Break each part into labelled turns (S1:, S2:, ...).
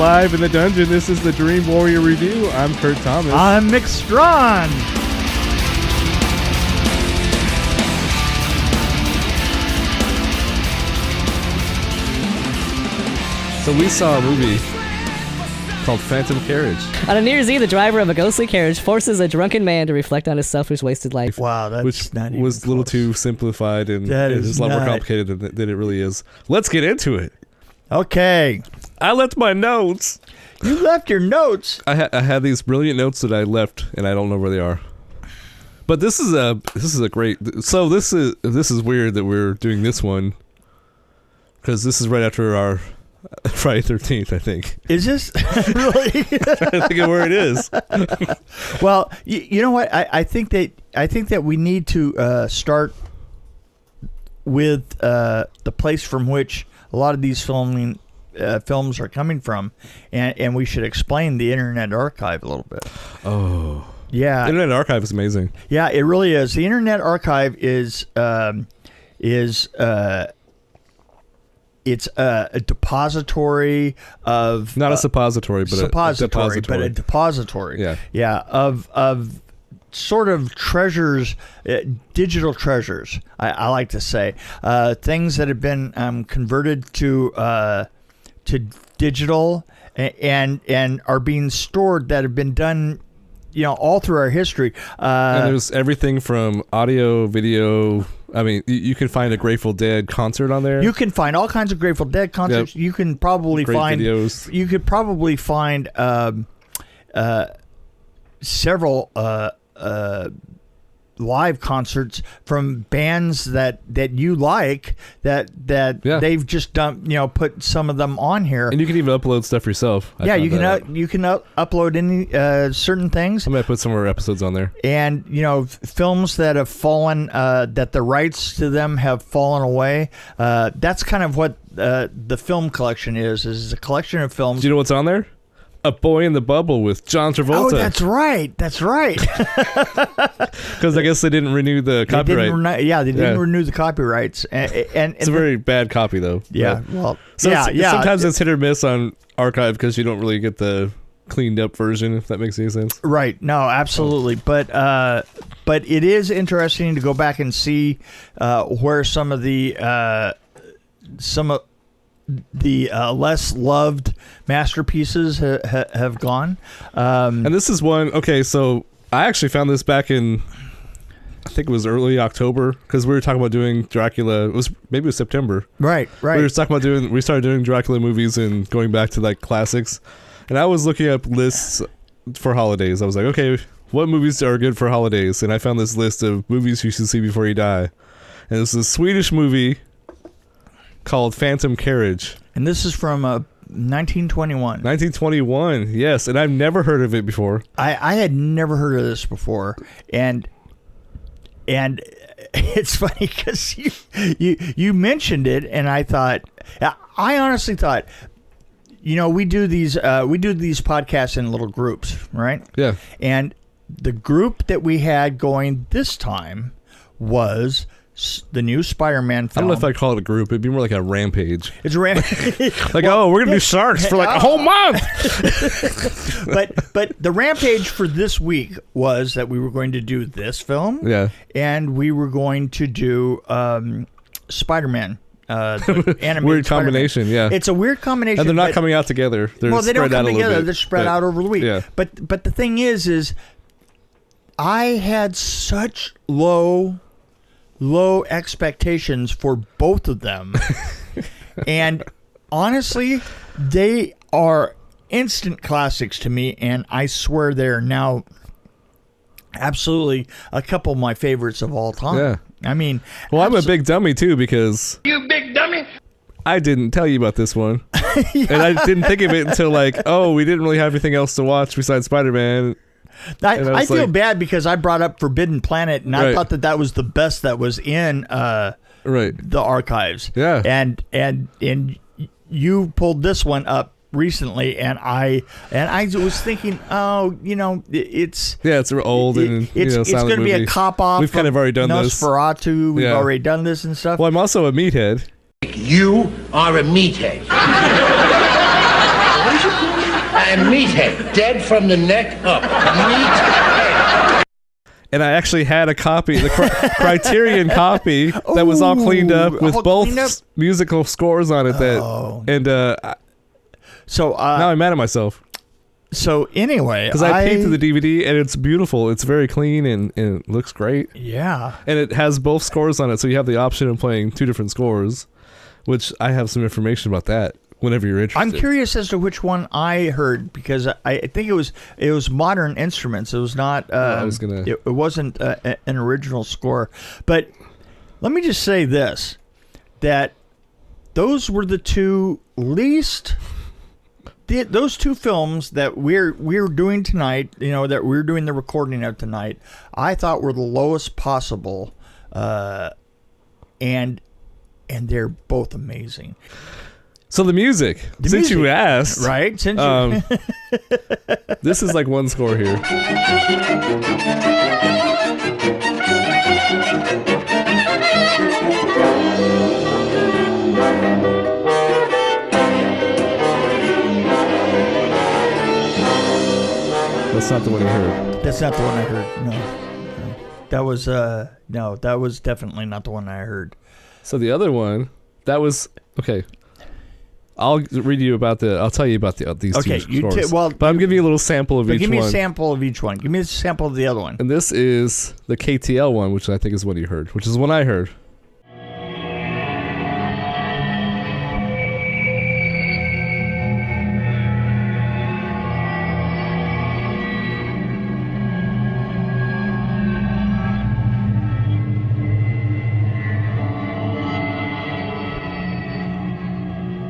S1: live in the dungeon. This is the Dream Warrior Review. I'm Kurt Thomas.
S2: I'm Strawn.
S1: So we saw a movie called Phantom Carriage.
S3: On a New Year's Eve, the driver of a ghostly carriage forces a drunken man to reflect on his selfish, wasted life.
S2: Wow, that's
S1: which
S2: not even
S1: was a little
S2: close.
S1: too simplified, and
S2: That
S1: it's
S2: is
S1: a lot more
S2: not.
S1: complicated than it really is. Let's get into it.
S2: Okay.
S1: I left my notes.
S2: You left your notes.
S1: I had these brilliant notes that I left, and I don't know where they are. But this is a great. So this is weird that we're doing this one, because this is right after our Friday 13th, I think.
S2: Is this really?
S1: I think of where it is.
S2: Well, you know what? I think that we need to start with the place from which a lot of these films are coming from, and we should explain the Internet Archive a little bit.
S1: Oh,
S2: yeah.
S1: The Internet Archive is amazing.
S2: Yeah, it really is. The Internet Archive is it's a depository of
S1: Not a suppository, but a depository.
S2: Yeah, of sort of treasures, digital treasures. I like to say things that have been converted to digital and are being stored, that have been done, all through our history.
S1: And there's everything from audio, video. I mean, you can find a Grateful Dead concert on there.
S2: You can find all kinds of Grateful Dead concerts.
S1: Yep.
S2: You can probably find
S1: videos.
S2: You could probably find several live concerts from bands that you like that they've just done, put some of them on here.
S1: And you can even upload stuff yourself.
S2: You can upload any certain things.
S1: I'm gonna put some of our episodes on there.
S2: And films that have fallen, that the rights to them have fallen away. That's kind of what the film collection is a collection of films.
S1: Do you know what's on there? A Boy in the Bubble with John Travolta.
S2: Oh, that's right.
S1: Because I guess they didn't renew the copyright.
S2: They didn't renew the copyrights. And
S1: it's a very bad copy, though.
S2: Yeah,
S1: but,
S2: well,
S1: so
S2: yeah.
S1: Sometimes it's hit or miss on archive because you don't really get the cleaned up version, if that makes any sense. Right.
S2: No, absolutely. But it is interesting to go back and see where some of the less loved masterpieces have gone.
S1: And this is one. Okay, so I actually found this back in, I think it was early October, because we were talking about doing Dracula. Maybe it was September.
S2: Right.
S1: We started doing Dracula movies and going back to like classics. And I was looking up lists for holidays. I was like, okay, what movies are good for holidays? And I found this list of movies you should see before you die. And it's a Swedish movie called Phantom Carriage.
S2: And this is from 1921.
S1: 1921, yes. And I've never heard of it before.
S2: I had never heard of this before. And it's funny because you mentioned it, and I honestly thought, we do these podcasts in little groups, right?
S1: Yeah.
S2: And the group that we had going this time was the new Spider-Man film.
S1: I don't know if I'd call it a group. It'd be more like a rampage.
S2: It's a rampage.
S1: Like, we're going to do sharks for like a whole month.
S2: But the rampage for this week was that we were going to do this film.
S1: Yeah.
S2: And we were going to do Spider-Man. Animated
S1: weird combination,
S2: Spider-Man.
S1: yeah.
S2: It's a weird combination.
S1: And they're not coming out together. They
S2: don't come together. They're spread out over the week.
S1: Yeah.
S2: But the thing is I had such low expectations for both of them. And honestly, they are instant classics to me, and I swear they're now absolutely a couple of my favorites of all time.
S1: Yeah.
S2: I mean,
S1: well, I'm a big dummy too, because
S4: You big dummy!
S1: I didn't tell you about this one. Yeah. And I didn't think of it until we didn't really have anything else to watch besides Spider-Man.
S2: I feel bad because I brought up Forbidden Planet, and I thought that was the best that was in the archives.
S1: Yeah.
S2: And you pulled this one up recently, and I was thinking, it's
S1: old and
S2: it's going to be a cop off.
S1: We've kind of already done this.
S2: Nosferatu. We've already done this and stuff.
S1: Well, I'm also a meathead.
S4: You are a meathead. What did you call me? Meathead, dead from the neck up. Meathead.
S1: And I actually had a copy, the Criterion copy, that was all cleaned up with both musical scores on it.
S2: So
S1: now I'm mad at myself.
S2: So anyway,
S1: because I peeked through the DVD and it's beautiful. It's very clean and it looks great.
S2: Yeah.
S1: And it has both scores on it, so you have the option of playing 2 different scores, which I have some information about that whenever you're interested.
S2: I'm curious as to which one I heard, because I think it was Modern Instruments. It was not. It wasn't an original score. But let me just say this: that those were the two least. Those 2 films that we're doing tonight, that we're doing the recording of tonight, I thought were the lowest possible, and they're both amazing.
S1: So the music, since you asked,
S2: right? Since you
S1: this is like one score here. That's not the one you heard.
S2: That's not the one I heard. No. That was that was definitely not the one I heard.
S1: So the other one, that was okay. I'll tell you about these two scores. But I'm giving you a little sample of each one.
S2: Give me a sample of each one. Give me a sample of the other one.
S1: And this is the KTL one, which I think is what you heard, which is the one I heard.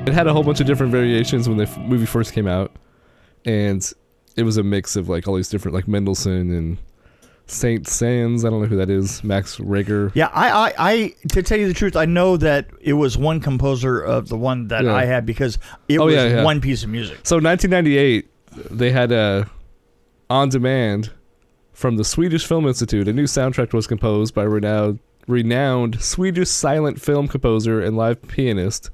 S1: It had a whole bunch of different variations when the movie first came out, and it was a mix of like all these different, like Mendelssohn and Saint Saëns. I don't know who that is. Max Reger.
S2: Yeah, I to tell you the truth, I know that it was one composer of the one that I had, because it was one piece of music.
S1: So 1998, they had a On Demand from the Swedish Film Institute. A new soundtrack was composed by renowned Swedish silent film composer and live pianist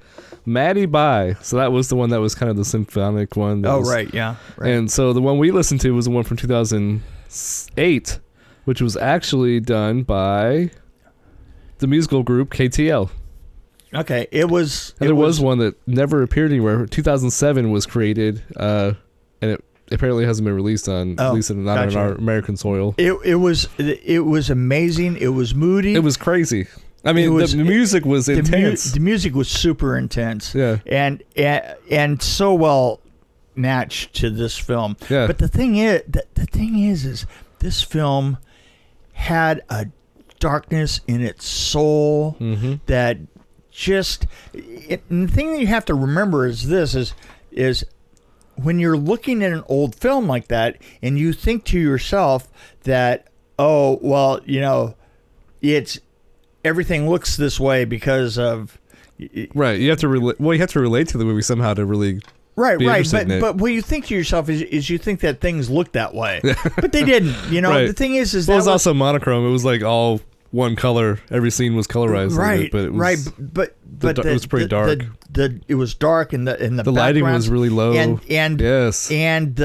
S1: Maddie Bai. So that was the one that was kind of the symphonic one.
S2: Right.
S1: And so the one we listened to was the one from 2008, which was actually done by the musical group KTL.
S2: Okay, there
S1: was one that never appeared anywhere. 2007 was created, and it apparently hasn't been released on at least not on our American soil.
S2: It was amazing. It was moody.
S1: It was crazy. I mean, the music was intense.
S2: The music was super intense.
S1: Yeah.
S2: And so well matched to this film.
S1: Yeah.
S2: But the thing is this film had a darkness in its soul that just. And the thing that you have to remember is when you're looking at an old film like that, and you think to yourself that, oh well, it's. Everything looks this way because of
S1: right. You have to relate to the movie somehow to really be interested in it.
S2: But what you think to yourself is you think that things look that way, but they didn't.
S1: Right.
S2: The thing is
S1: that was also monochrome. It was like all one color. Every scene was colorized.
S2: Right,
S1: but it was,
S2: but
S1: it was pretty dark.
S2: It was dark, and the
S1: lighting was really low,
S2: and
S1: yes,
S2: and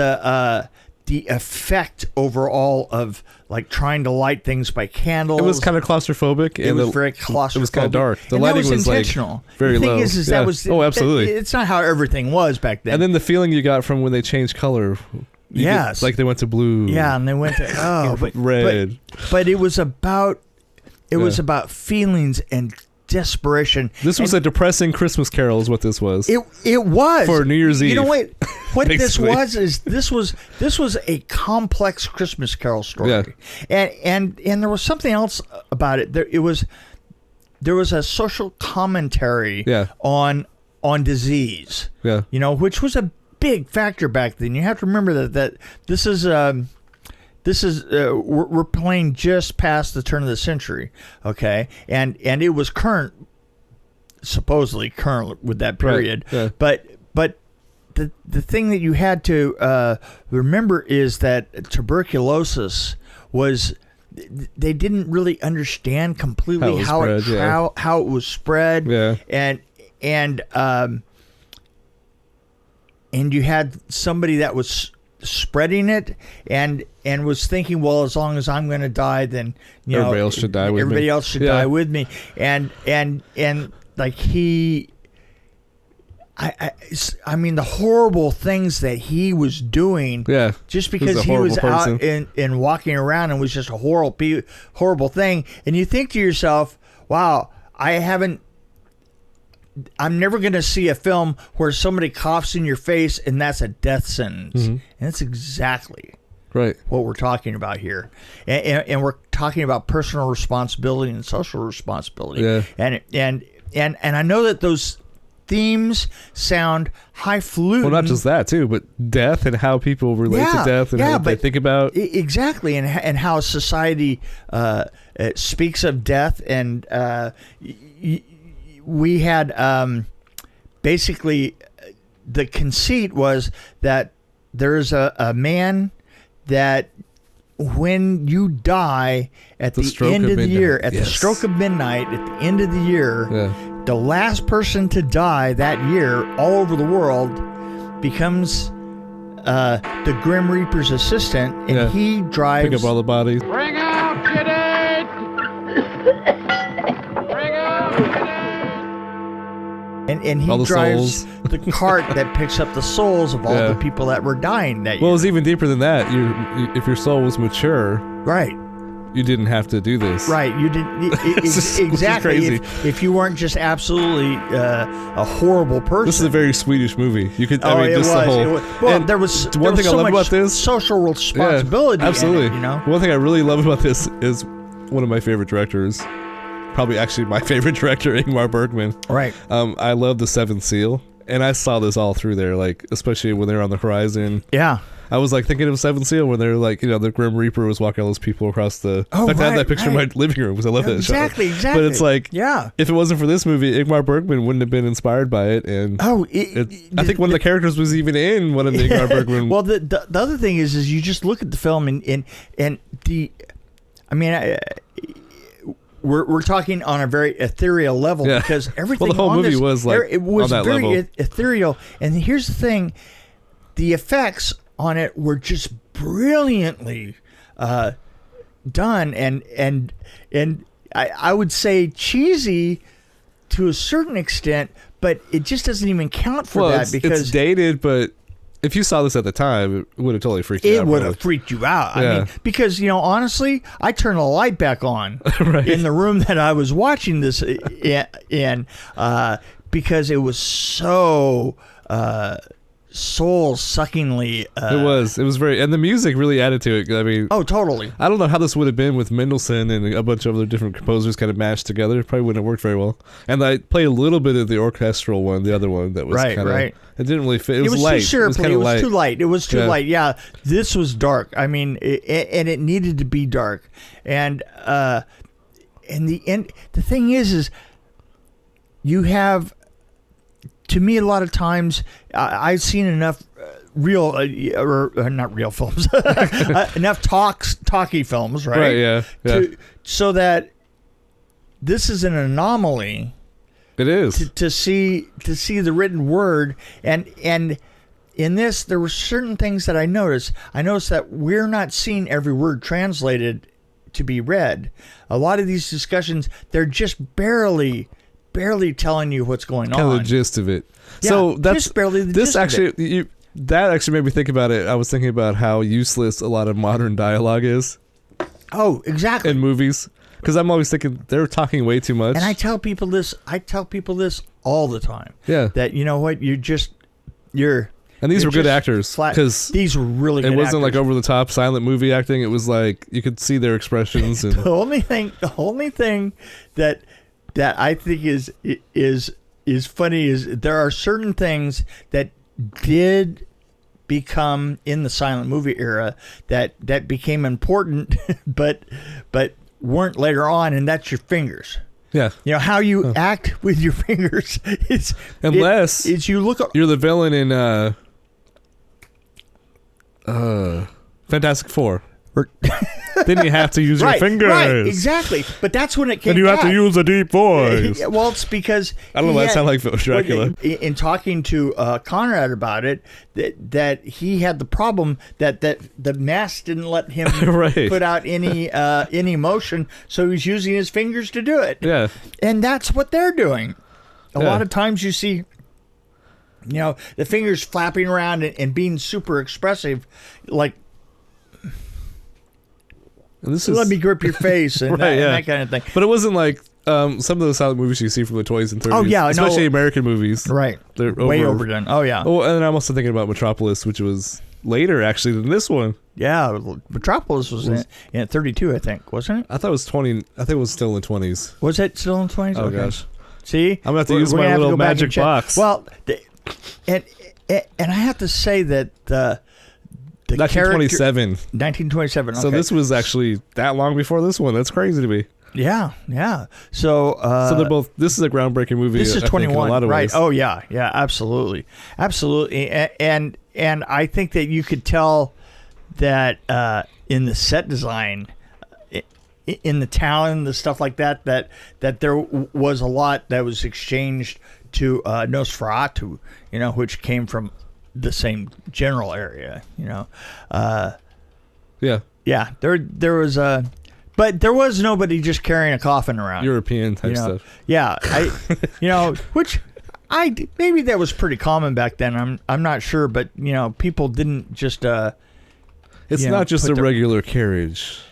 S2: the effect overall of like trying to light things by candles.
S1: It was kind of claustrophobic.
S2: It was very claustrophobic.
S1: It was kind of dark. The lighting was intentional. Like very low.
S2: The thing is that was
S1: absolutely.
S2: It's not how everything was back then.
S1: And then the feeling you got from when they changed color.
S2: Yes,
S1: like they went to blue.
S2: Yeah, and they went to
S1: red.
S2: But it was about about feelings and desperation.
S1: This was a depressing Christmas Carol is what this was.
S2: It was
S1: for New Year's Eve.
S2: You know what this was a complex Christmas Carol story.
S1: Yeah.
S2: And there was something else about it. There was a social commentary on disease.
S1: Yeah.
S2: Which was a big factor back then. You have to remember that this is we're playing just past the turn of the century, okay, and it was supposedly current with that period,
S1: right.
S2: but the thing that you had to remember is that tuberculosis was, they didn't really understand completely how it was spread,
S1: yeah.
S2: and you had somebody that was spreading it and was thinking, well, as long as I'm going to die, then
S1: everybody else should die with me.
S2: Everybody else should die with me. And like I mean, the horrible things that he was doing, just because he was out and walking around and was just a horrible thing. And you think to yourself, wow, I'm never going to see a film where somebody coughs in your face and that's a death sentence. And that's exactly what we're talking about here. And we're talking about personal responsibility and social responsibility. And I know that those themes sound highfalutin.
S1: Well, not just that too, but death and how people relate to death and what they think about.
S2: Exactly, and how society speaks of death. And we had basically the conceit was that there's a man that when you die at the end of the year, at the stroke of midnight, at the end of the year, the last person to die that year all over the world becomes the Grim Reaper's assistant, and he drives...
S1: Pick up all the bodies.
S5: Bring out Janet! Bring out Janet!
S2: And he drives the cart that picks up the souls of all the people that were dying that year.
S1: Well, it was even deeper than that. If your soul was mature...
S2: Right.
S1: You didn't have to do this.
S2: Right. You didn't. Exactly. If you weren't just absolutely a horrible person.
S1: This is a very Swedish movie. You could.
S2: Well, there was
S1: one thing I love about this
S2: social responsibility.
S1: Absolutely.
S2: In it,
S1: One thing I really love about this is one of my favorite directors. Probably actually my favorite director, Ingmar Bergman.
S2: Right.
S1: I love The Seventh Seal, and I saw this all through there, like especially when they're on the horizon.
S2: Yeah.
S1: I was like thinking of Seventh Seal when they're like, the Grim Reaper was walking all those people across the...
S2: Oh,
S1: in fact, I have that picture in my living room because I love that show.
S2: Exactly.
S1: But it's like, if it wasn't for this movie, Ingmar Bergman wouldn't have been inspired by it. And I think one of the characters was even in one of the Ingmar Bergman...
S2: Well, the other thing is you just look at the film and the... I mean, we're talking on a very ethereal level because everything
S1: the whole movie was like
S2: it was
S1: on that
S2: very
S1: level.
S2: Ethereal. And here's the thing, the effects on it were just brilliantly done, and I would say cheesy to a certain extent, but it just doesn't even count for that because
S1: it's dated. But if you saw this at the time, it would have totally freaked you out.
S2: It would have freaked you out. I mean, because honestly, I turned the light back on in the room that I was watching this in because it was so. Soul-suckingly.
S1: It was very, and the music really added to it. I mean,
S2: totally.
S1: I don't know how this would have been with Mendelssohn and a bunch of other different composers kind of mashed together. It probably wouldn't have worked very well. And I played a little bit of the orchestral one, the other one that was kind of. It didn't really fit. It was light.
S2: Too syrupy. It was too light. It was too light. Yeah, this was dark. I mean, and it needed to be dark. And the thing is you have. To me, a lot of times, I've seen enough real, or not real films, enough talkie films, right?
S1: Right,
S2: so that this is an anomaly.
S1: It is
S2: to see the written word, and in this, there were certain things that I noticed. I noticed that we're not seeing every word translated to be read. A lot of these discussions, they're just barely telling you what's going on.
S1: Kind of the gist of it.
S2: Yeah,
S1: so that's
S2: just barely the gist
S1: actually
S2: of it.
S1: That actually made me think about it. I was thinking about how useless a lot of modern dialogue is.
S2: Oh, exactly.
S1: In movies, because I'm always thinking they're talking way too much.
S2: And I tell people this all the time.
S1: Yeah.
S2: That you know what, you're.
S1: And these were good actors, because
S2: these were really good
S1: actors. It wasn't like over the top silent movie acting. It was like you could see their expressions. And
S2: the only thing that I think is funny is there are certain things that did become in the silent movie era that became important, but weren't later on, and that's your fingers.
S1: Yeah,
S2: how you act with your fingers.
S1: Unless
S2: you look up.
S1: You're the villain in Fantastic Four. then you have to use your fingers.
S2: Right, exactly. But that's when it came.
S1: Then you have to
S2: back.
S1: use a deep voice.
S2: Well, it's because
S1: I don't know why I sound like Dracula.
S2: In talking to Conrad about it, that he had the problem that the mask didn't let him
S1: Right.
S2: put out any motion, so he was using his fingers to do it.
S1: Yeah.
S2: And that's what they're doing. A
S1: Yeah.
S2: lot of times you see, the fingers flapping around and being super expressive, like,
S1: And this
S2: let me grip your face and,
S1: Right,
S2: and
S1: yeah.
S2: that kind of thing.
S1: But it wasn't like some of the silent movies you see from the 20s and 30s.
S2: Oh, yeah,
S1: especially
S2: no.
S1: American movies.
S2: Right.
S1: They're
S2: Way overdone. Oh, yeah.
S1: Oh, and I'm also thinking about Metropolis, which was later actually than this one.
S2: Yeah, Metropolis was in 32, I think, wasn't it?
S1: I thought it was 20. I think it was still in the 20s.
S2: Was it still in the 20s?
S1: Oh
S2: Okay.
S1: gosh.
S2: See?
S1: I'm gonna have to
S2: We're
S1: use
S2: gonna
S1: my
S2: have to
S1: little
S2: go back and
S1: magic
S2: check.
S1: box.
S2: Well, and I have to say that the character
S1: 1927.
S2: 1927. Okay.
S1: So this was actually that long before this one. That's crazy to me.
S2: Yeah. So
S1: They're both. This is a groundbreaking movie.
S2: this is
S1: I think,
S2: 21,
S1: in a lot of
S2: right?
S1: ways.
S2: Oh yeah, absolutely. And I think that you could tell that in the set design, in the town, the stuff like that there was a lot that was exchanged to Nosferatu, which came from the same general area,
S1: Yeah.
S2: Yeah, there was but there was nobody just carrying a coffin around.
S1: European type stuff.
S2: Yeah, which maybe that was pretty common back then. I'm not sure, but people didn't just.
S1: It's not just a regular carriage.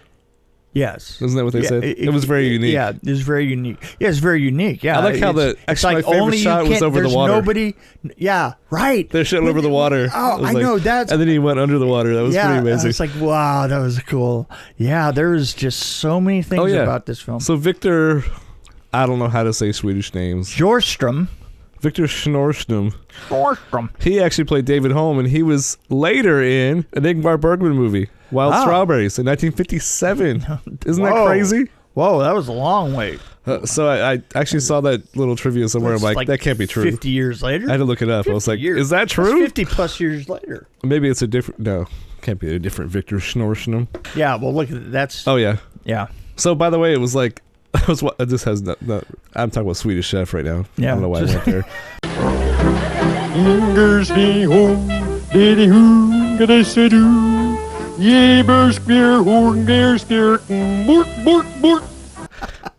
S2: Yes.
S1: Isn't that what they said? It was very unique.
S2: Yeah, it was very unique. Yeah, it's very unique. Yeah,
S1: I like how
S2: it's like
S1: my favorite
S2: only
S1: shot
S2: you
S1: was
S2: can't,
S1: over the
S2: there's
S1: water.
S2: Nobody. Yeah, right.
S1: They're shooting over the water.
S2: Oh,
S1: was
S2: I know that's.
S1: And then he went under the water. That was pretty amazing.
S2: It's like, wow, that was cool. Yeah, there was just so many things about this film.
S1: So Victor, I don't know how to say Swedish names.
S2: Bjorstrom.
S1: Victor Schnorstrom. He actually played David Holm, and he was later in an Ingmar Bergman movie, Wild Strawberries, in 1957. Isn't that crazy?
S2: Whoa, that was a long wait.
S1: So I actually saw that little trivia somewhere. I'm like, that can't be true.
S2: 50 years later?
S1: I had to look it up. I was like,
S2: years.
S1: is that true?
S2: That's 50 plus years later.
S1: Maybe it's a different. No, can't be a different Victor Schnorstrom.
S2: Yeah, well, look, that's.
S1: Oh, yeah.
S2: Yeah.
S1: So, by the way, it was like. This has not. I'm talking about Swedish Chef right now.
S2: Yeah,
S1: I don't know why I went there.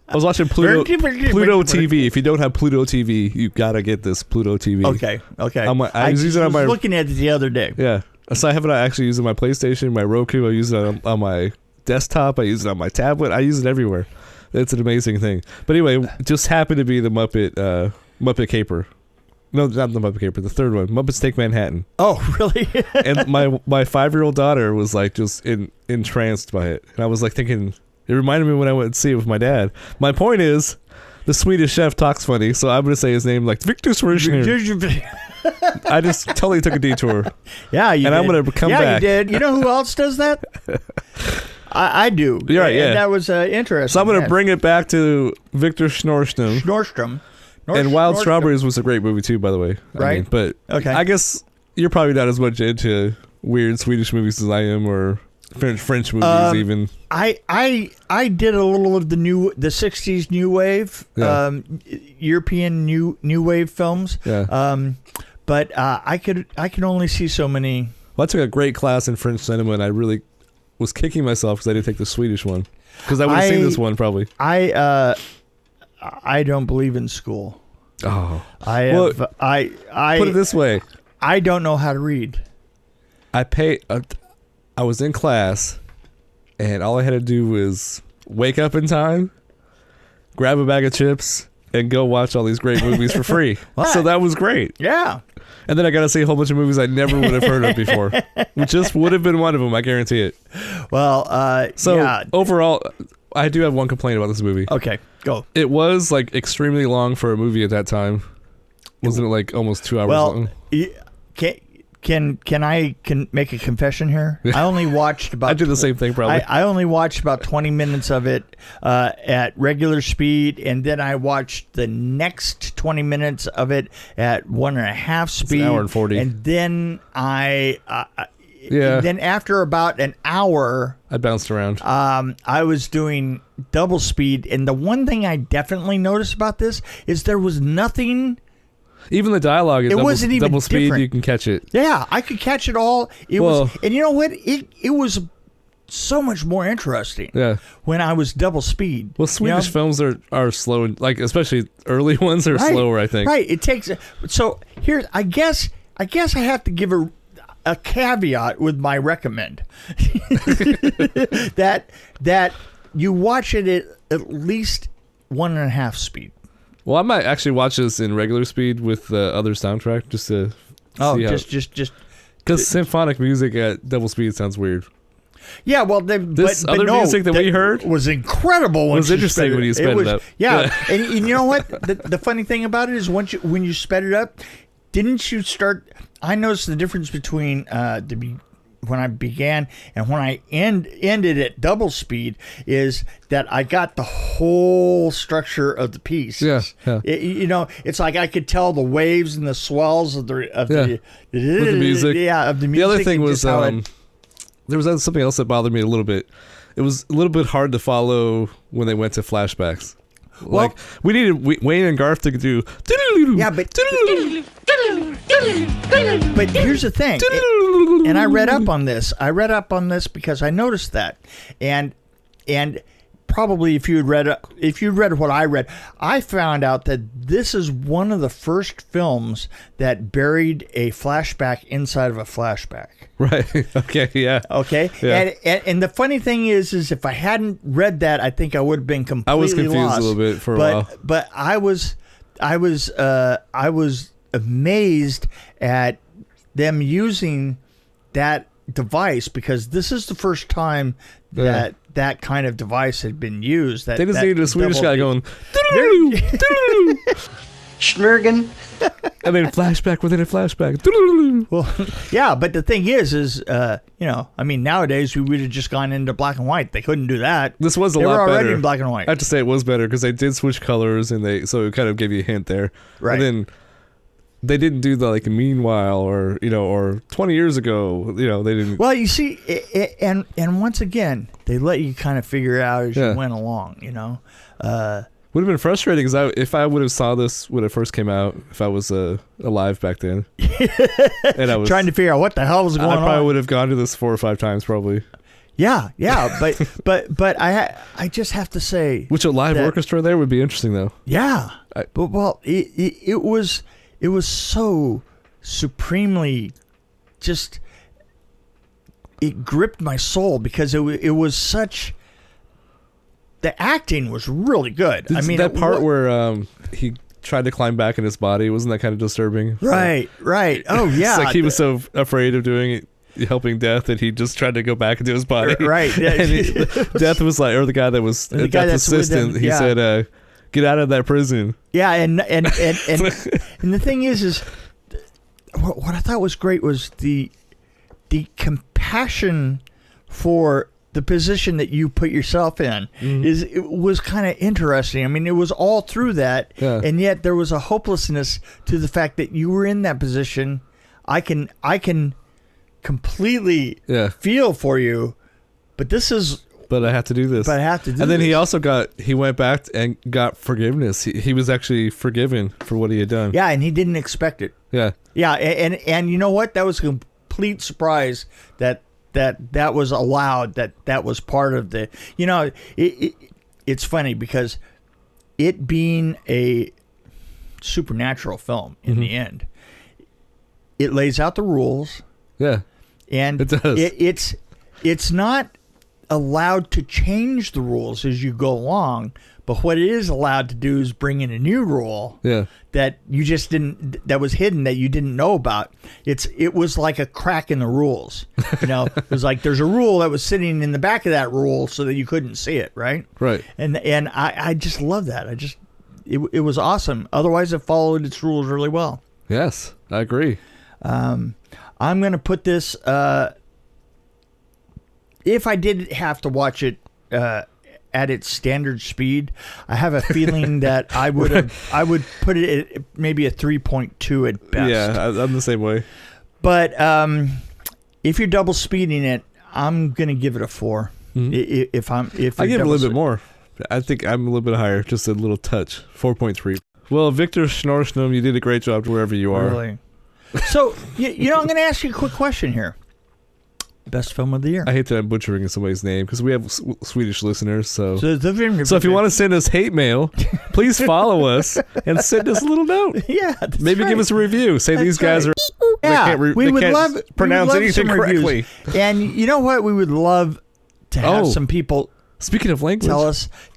S1: I was watching Pluto TV. If you don't have Pluto TV, you gotta get this Pluto TV.
S2: Okay.
S1: I was using it on my.
S2: Looking at it the other day.
S1: Yeah. So I have it actually used it on my PlayStation, my Roku. I use it on my desktop. I use it on my tablet. I use it everywhere. It's an amazing thing. But anyway, it just happened to be the Muppet Caper. No, not the Muppet Caper. The third one, Muppets Take Manhattan.
S2: Oh, really?
S1: And my 5-year-old daughter was like just entranced by it. And I was like thinking, it reminded me when I went to see it with my dad. My point is, the Swedish Chef talks funny, so I'm going to say his name like Victor Swershner. I just totally took a detour.
S2: Yeah, you
S1: and
S2: did.
S1: I'm going to come
S2: yeah,
S1: back.
S2: You did. You know who else does that? I do.
S1: You're right, yeah.
S2: And that was interesting.
S1: So I'm going to bring it back to Victor Schnorstrom. And Wild Strawberries was a great movie too, by the way.
S2: Right.
S1: But
S2: okay.
S1: I guess you're probably not as much into weird Swedish movies as I am, or French movies even.
S2: I did a little of the 60s new wave, European new wave films.
S1: Yeah.
S2: But I can only see so many.
S1: Well, I took a great class in French cinema, and I really was kicking myself because I didn't take the Swedish one, because I would have seen this one probably.
S2: I don't believe in school.
S1: Oh.
S2: I
S1: put it this way.
S2: I don't know how to read.
S1: I was in class, and all I had to do was wake up in time, grab a bag of chips, and go watch all these great movies for free. So that was great.
S2: Yeah.
S1: And then I got to see a whole bunch of movies I never would have heard of before, which just would have been one of them. I guarantee it.
S2: Well,
S1: overall, I do have one complaint about this movie.
S2: Okay, go.
S1: It was like extremely long for a movie at that time. Wasn't it like almost 2 hours long?
S2: Can I make a confession here? I only watched about.
S1: I did the same thing probably.
S2: I only watched about 20 minutes of it at regular speed, and then I watched the next 20 minutes of it at 1.5 speed.
S1: It's an hour and 40.
S2: And then
S1: Yeah.
S2: Then after about an hour,
S1: I bounced around.
S2: I was doing double speed, and the one thing I definitely noticed about this is there was nothing.
S1: Even the dialogue at
S2: wasn't even
S1: double speed,
S2: different.
S1: you can catch it.
S2: Yeah, I could catch it all. It was, and you know what? It was so much more interesting.
S1: Yeah.
S2: When I was double speed.
S1: Well, Swedish films are slow, like especially early ones are slower, I think.
S2: Right. It takes. So here, I guess I have to give a caveat with my recommend that you watch it at least 1.5 speed.
S1: Well, I might actually watch this in regular speed with the other soundtrack just to see how.
S2: Just
S1: because symphonic music at double speed sounds weird.
S2: Yeah, well,
S1: this other music that we heard
S2: was incredible.
S1: It was interesting when you sped it up.
S2: Yeah, and you know what? The funny thing about it is when you sped it up, didn't you start? I noticed the difference between when I began and when I ended at double speed is that I got the whole structure of the piece.
S1: Yeah.
S2: It's like I could tell the waves and the swells of the
S1: music.
S2: Yeah, of the music.
S1: The other thing was there was something else that bothered me a little bit. It was a little bit hard to follow when they went to flashbacks.
S2: Well,
S1: like we needed Wayne and Garth to do.
S2: Yeah, but here's the thing, and I read up on this. Because I noticed that, and probably if you read what I read, I found out that this is one of the first films that buried a flashback inside of a flashback.
S1: Right. Okay. Yeah.
S2: Okay.
S1: Yeah.
S2: And the funny thing is if I hadn't read that, I think I would have been completely
S1: I was confused
S2: lost.
S1: a little bit for a while.
S2: But I was amazed at them using that device because this is the first time that kind of device had been used.
S1: They just needed a Swedish guy going
S6: Schnurgen.
S1: and then flashback within a flashback.
S2: Well, yeah, but the thing is, nowadays we would have just gone into black and white. They couldn't do that.
S1: This was a
S2: they
S1: lot
S2: were already
S1: better.
S2: in black and white.
S1: I have to say it was better because they did switch colors so it kind of gave you a hint there.
S2: Right.
S1: And then they didn't do the meanwhile or 20 years ago, they didn't.
S2: Well, you see, and once again, they let you kind of figure it out as you went along,
S1: Would have been frustrating because if I would have saw this when it first came out, if I was alive back then, and I was
S2: trying to figure out what the hell was going on.
S1: I probably would have gone to this 4 or 5 times probably.
S2: Yeah, but I just have to say,
S1: which a live orchestra there would be interesting though.
S2: Yeah, but it was so supremely just it gripped my soul because it was such. The acting was really good.
S1: That part where he tried to climb back in his body, wasn't that kind of disturbing?
S2: Right. Oh yeah.
S1: It's like he was so afraid of doing it, helping Death, that he just tried to go back into his body.
S2: Right.
S1: And Death was like, or the guy that was Death's assistant. He said, "Get out of that prison."
S2: Yeah, and the thing is what I thought was great was the compassion for the position that you put yourself in. It was kind of interesting. I mean, it was all through that, and yet there was a hopelessness to the fact that you were in that position. I can completely feel for you, but I
S1: have to do this. And then he went back and got forgiveness. He was actually forgiven for what he had done.
S2: Yeah, and he didn't expect it.
S1: Yeah.
S2: Yeah, and you know what? That was a complete surprise that was allowed, that was part of the, it's funny because it being a supernatural film in the end, it lays out the rules.
S1: Yeah.
S2: And
S1: it does.
S2: It's not allowed to change the rules as you go along, but what it is allowed to do is bring in a new rule that you just that was hidden, that you didn't know about. It was like a crack in the rules. It was like there's a rule that was sitting in the back of that rule so that you couldn't see it, right?
S1: Right.
S2: And I just love that. It was awesome. Otherwise, it followed its rules really well.
S1: Yes, I agree.
S2: I'm going to put this, if I did have to watch it at its standard speed, I have a feeling that I would put it at maybe a 3.2 at best.
S1: Yeah, I'm the same way.
S2: But if you're double speeding it, I'm gonna give it a 4. If
S1: I give it a little bit more. I think I'm a little bit higher, just a little touch. 4.3. Well, Victor Schnorsnum, you did a great job wherever you are.
S2: Really? So, you know, I'm going to ask you a quick question here. Best film of the year.
S1: I hate that I'm butchering somebody's name because we have Swedish listeners. So
S2: if
S1: you want to send us hate mail, please follow us and send us a little note.
S2: Yeah,
S1: maybe give us a review. Say these guys are.
S2: Yeah, we would love
S1: pronounce anything correctly.
S2: And you know what? We would love to have some people.
S1: Speaking of language,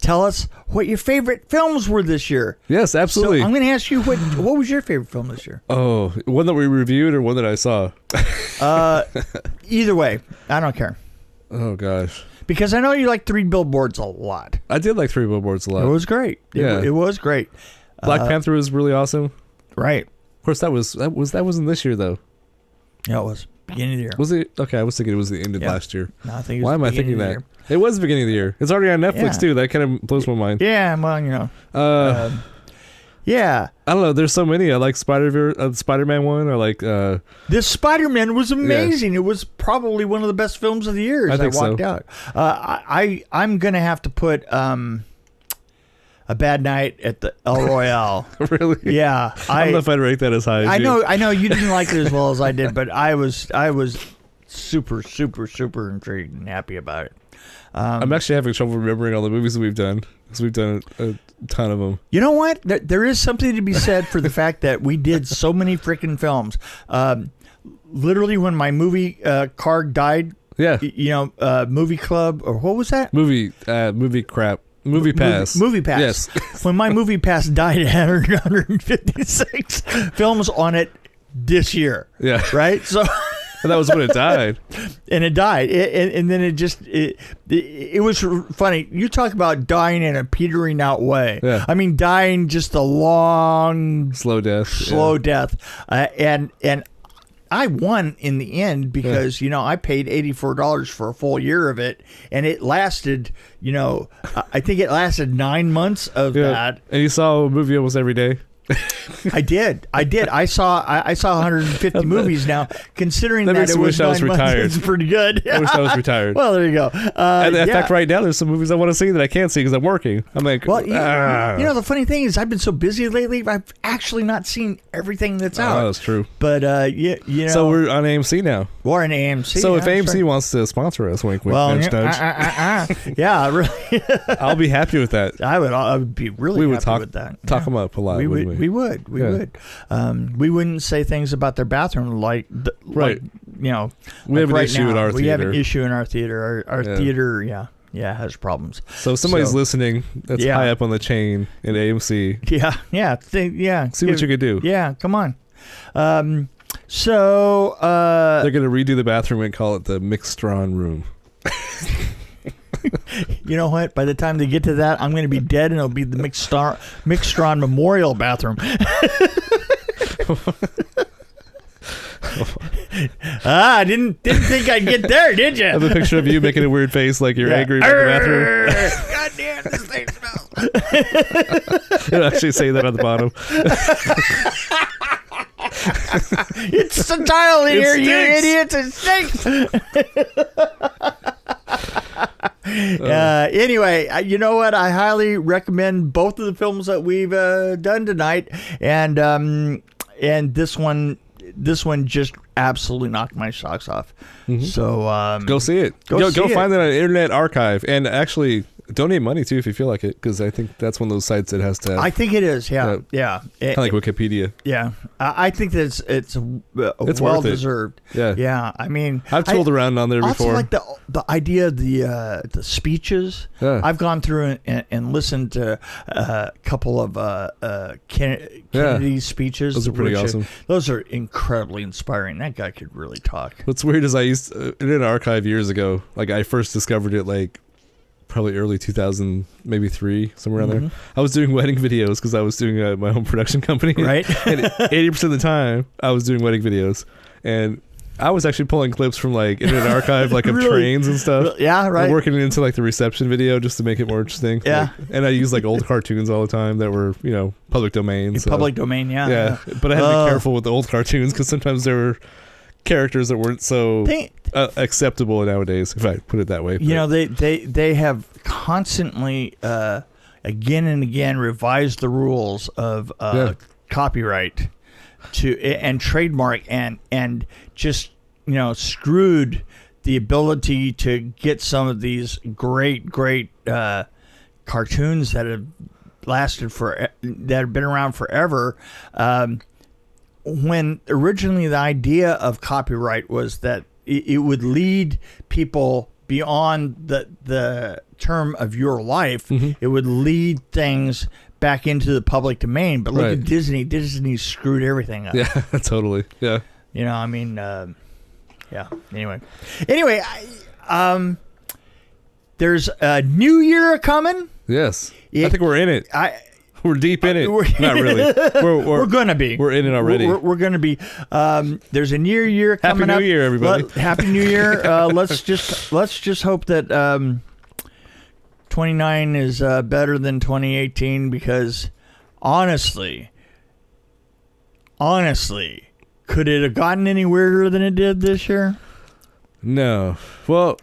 S2: tell us what your favorite films were this year.
S1: Yes, absolutely.
S2: So I'm going to ask you what was your favorite film this year?
S1: Oh, one that we reviewed or one that I saw?
S2: Either way, I don't care.
S1: Oh gosh.
S2: Because I know you like 3 Billboards a lot.
S1: I did like 3 Billboards a lot.
S2: It was great. It was great.
S1: Black Panther was really awesome.
S2: Right.
S1: Of course, that wasn't this year though.
S2: Yeah, it was beginning of the year.
S1: Was it? Okay, I was thinking it was the end of last year.
S2: No, I think it was
S1: Why am I thinking that? It was the beginning of the year. It's already on Netflix too. That kind of blows my mind.
S2: Yeah, well, you know. Yeah.
S1: I don't know. There's so many. I like Spider-Man one. I like.
S2: This Spider-Man was amazing. It was probably one of the best films of the year. As I walked out. I'm gonna have to put A Bad Night at the El Royale.
S1: Really?
S2: Yeah.
S1: I don't know if I'd rate that as high as you.
S2: I know you didn't like it as well as I did, but I was super, super, super intrigued and happy about it.
S1: I'm actually having trouble remembering all the movies that we've done because we've done a ton of them.
S2: You know what? There is something to be said for the fact that we did so many freaking films. Literally, when my movie card died, movie club or what was that?
S1: Movie crap. Movie Pass.
S2: Movie Pass.
S1: Yes.
S2: When my Movie Pass died, it had 156 films on it this year.
S1: Yeah.
S2: Right? So.
S1: And that was when it died.
S2: And it died. And then it was funny. You talk about dying in a petering out way.
S1: Yeah.
S2: I mean, dying just a long...
S1: Slow death.
S2: Death. And I won in the end because, I paid $84 for a full year of it. And it lasted, I think it lasted 9 months of that.
S1: And you saw a movie almost every day?
S2: I did. I saw 150 movies now. Considering that
S1: makes
S2: it
S1: me
S2: was
S1: wish I was
S2: 9 months,
S1: retired.
S2: it's pretty good.
S1: I wish I was retired.
S2: Well, there you go.
S1: And in fact, right now there's some movies I want to see that I can't see because I'm working. I'm like,
S2: well, the funny thing is, I've been so busy lately. I've actually not seen everything that's out.
S1: Oh, that's true.
S2: But
S1: so we're on AMC now.
S2: We're on AMC.
S1: So if AMC wants to sponsor us, wink, wink, nudge, nudge.
S2: Yeah, really.
S1: I'll be happy with that.
S2: I would be really happy with that.
S1: Talk them up a lot.
S2: We would. We wouldn't say things about their bathroom like
S1: right.
S2: We have
S1: an issue in our theater.
S2: We have an issue in our theater. Our theater, has problems.
S1: So if somebody's listening that's high up on the chain at AMC.
S2: See
S1: what you could do.
S2: Yeah, come on.
S1: They're going to redo the bathroom and call it the mixed Strawn room.
S2: You know what? By the time they get to that, I'm going to be dead, and it'll be the mixed Strawn Memorial bathroom. Didn't think I'd get there, did you?
S1: I have a picture of you making a weird face like you're angry about the bathroom.
S2: God damn, this thing smells.
S1: It'll actually say that on the bottom.
S2: It's a tile in here, you idiots. It stinks. Anyway, you know what? I highly recommend both of the films that we've done tonight, and this one just absolutely knocked my socks off. Mm-hmm. So
S1: go see it. Go find it on Internet Archive, and actually donate money too if you feel like it, because I think that's one of those sites that has to.
S2: I think it is. Yeah.
S1: Kind of like Wikipedia.
S2: Yeah, I think that it's well deserved. Yeah. I mean,
S1: I've tooled around on there before.
S2: Also, like the idea of the speeches. Yeah. I've gone through and listened to a couple of Kennedy's speeches.
S1: Those are pretty awesome.
S2: Those are incredibly inspiring. That guy could really talk.
S1: What's weird is I used Internet Archive years ago. Like I first discovered it probably early 2000, maybe 3, somewhere around there. I was doing wedding videos because I was doing my home production company.
S2: Right.
S1: And 80% of the time, I was doing wedding videos. And I was actually pulling clips from Internet Archive, of trains and stuff.
S2: Yeah, right.
S1: And working it into the reception video just to make it more interesting.
S2: Yeah.
S1: And I used old cartoons all the time that were, public domain.
S2: Public domain, yeah.
S1: But I had to be careful with the old cartoons because sometimes they were characters that weren't so acceptable nowadays, if I put it that way.
S2: You know, they have constantly, again and again, revised the rules of copyright and trademark and just, you know, screwed the ability to get some of these great cartoons that have that have been around forever. When originally the idea of copyright was that it would lead people beyond the term of your life, it would lead things back into the public domain. But look at Disney. Disney screwed everything up.
S1: Yeah, totally. Yeah.
S2: You know, I mean, yeah. Anyway, there's a new year coming.
S1: Yes. I think we're in it. We're deep in it. Not really.
S2: We're gonna be.
S1: We're in it already.
S2: We're gonna be. There's a new year coming up.
S1: Happy New Year, everybody.
S2: Happy New Year. Let's just hope that 29 is better than 2018, because honestly, could it have gotten any weirder than it did this year?
S1: No. Well,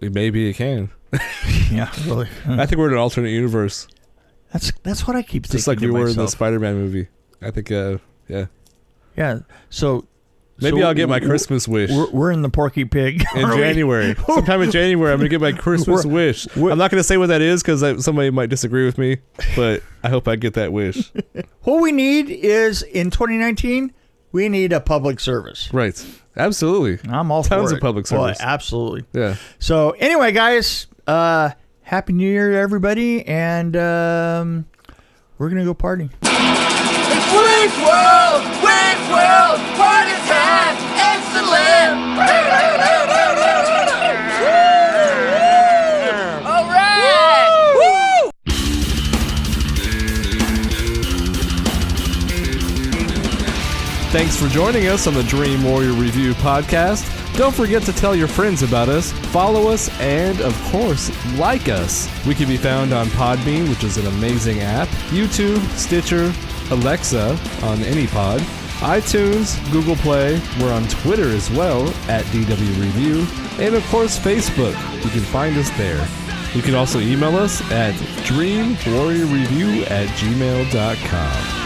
S1: maybe it can.
S2: Yeah, really.
S1: I think we're in an alternate universe.
S2: That's what I keep thinking.
S1: Just like we
S2: to
S1: were
S2: myself.
S1: in the Spider-Man movie. I think, yeah.
S2: Yeah. So
S1: maybe I'll get my Christmas wish.
S2: We're in the Porky Pig.
S1: In January. Sometime in January, I'm going to get my Christmas wish. I'm not going to say what that is because somebody might disagree with me, but I hope I get that wish.
S2: What we need is, in 2019, we need a public service.
S1: Right. Absolutely.
S2: I'm all for it.
S1: Tons of public service.
S2: Boy, absolutely.
S1: Yeah.
S2: So anyway, guys, Happy New Year to everybody, and we're going to go party.
S6: It's Wayne's World! Wayne's World! Party time! Excellent! All right! Woo!
S1: Thanks for joining us on the Dream Warrior Review podcast. Don't forget to tell your friends about us, follow us, and, of course, like us. We can be found on Podbean, which is an amazing app, YouTube, Stitcher, Alexa on any pod, iTunes, Google Play. We're on Twitter as well, at DW Review, and, of course, Facebook. You can find us there. You can also email us at dreamwarriorreview@gmail.com.